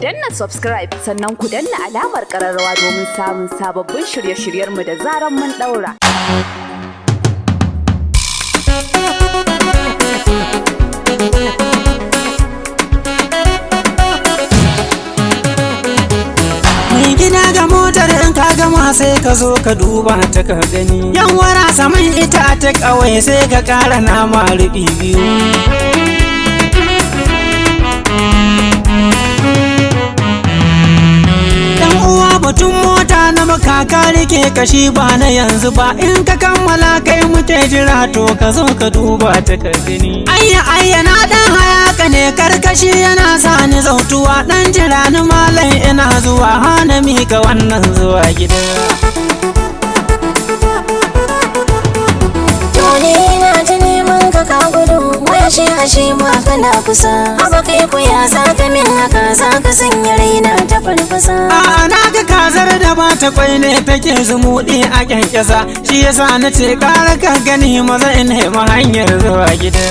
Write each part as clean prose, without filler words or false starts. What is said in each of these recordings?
danna subscribe sannan ku danna alamar ƙararrawa domin samun sababbin shirye-shiryenmu da zaran mun daura. Gida ga motar in ka gama sai ka zo ka duba ta ka gani. Yan wara saman ita ta kawai sai ka ƙara nama rubi biyu. Dan uwa batun mota na makaka rike kashi ba na yanzu ba, in ka kammala kai muke jira to ka zo ka duba ta ka gani. Ayya na dan hayaka ne karkashi yana sani zautuwa, dan jira ni malam ina zuwa hana mika wannan zuwa gida. Ashe ma kana kusa, haba kai ku ya saka min haka zaka sanya raina ta farfasa. A'a na ga kazar da ba ta kwai ne take zumuɗi a kyankyasa, shi yasa na ce ƙara ka gani maza in nemi hanyar zuwa gida.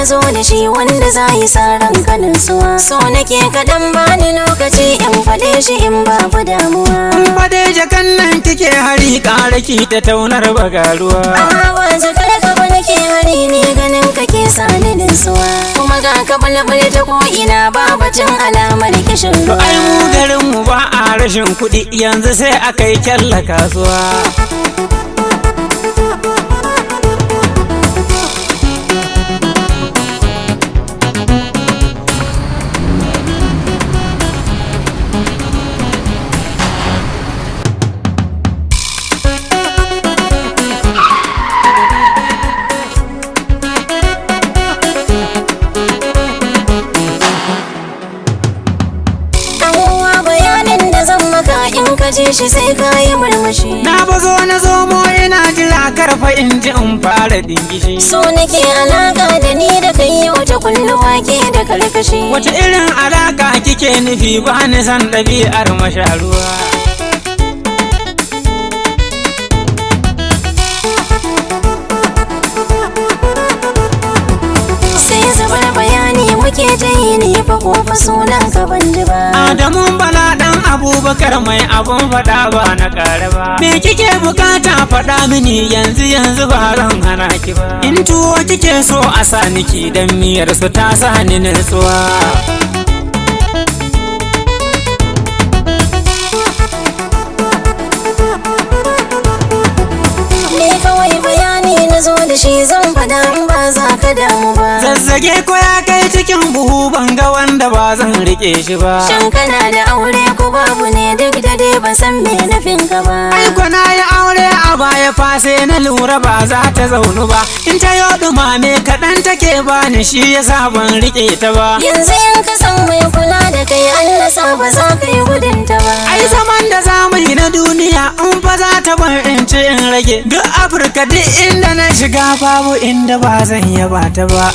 Zo da shi wanda za yi saran kanin suwa, so nake kaɗan bani lokaci in faɗe shi in babu damuwa. In faɗe jakan nan kike hari ƙara ki ta taunar bagaruwa. Awa jakar ka ba nake hari ne ganin kake sani nisuwa, kuma ga ka bulbul ta ko ina babacin alamar kishin ruwa. To ai mu garin mu ba a rashin kuɗi yanzu sai a kai kyalla kasuwa. Ka je shi sai ka yi murmushi. Na bazo na zomo ina jira karfa in ji in fara dingishi. So nake alaka da ni da kai wata kulluwa ke da karkashi. Wace irin alaka kike nufi ba ni san ɗabi'ar masharuwa. Muke jayi ne fa ko fa sunan ka ban ji ba. Adamu Bala dan Abubakar mai abun faɗa ba na ƙara ba. Me kike bukata faɗa mini yanzu ba ran hana ki ba. In tuwo kike so a sa niki dan miyar su ta sa ni nutsuwa. Zo da shi zan fada in ba za ka damu ba. Zazzage ko ya kai cikin buhu ban ga wanda ba zan rike shi ba. Shin kana da aure ko babu ne duk da dai ban san me nufin ka ba. Ai ko na yi aure a baya fa sai na lura ba za ta zaunu ba. In ta yo dumame kaɗan take bani shi yasa ban rike ta ba. Yanzu in ka san mai kula da kai Allah sa ba za ka yi gudun ta ba. Ai zaman da zamu yi na duniya in fa za ta bar in ci in rage. Duk Afirka duk inda na shiga babu inda ba zan yaba ta ba.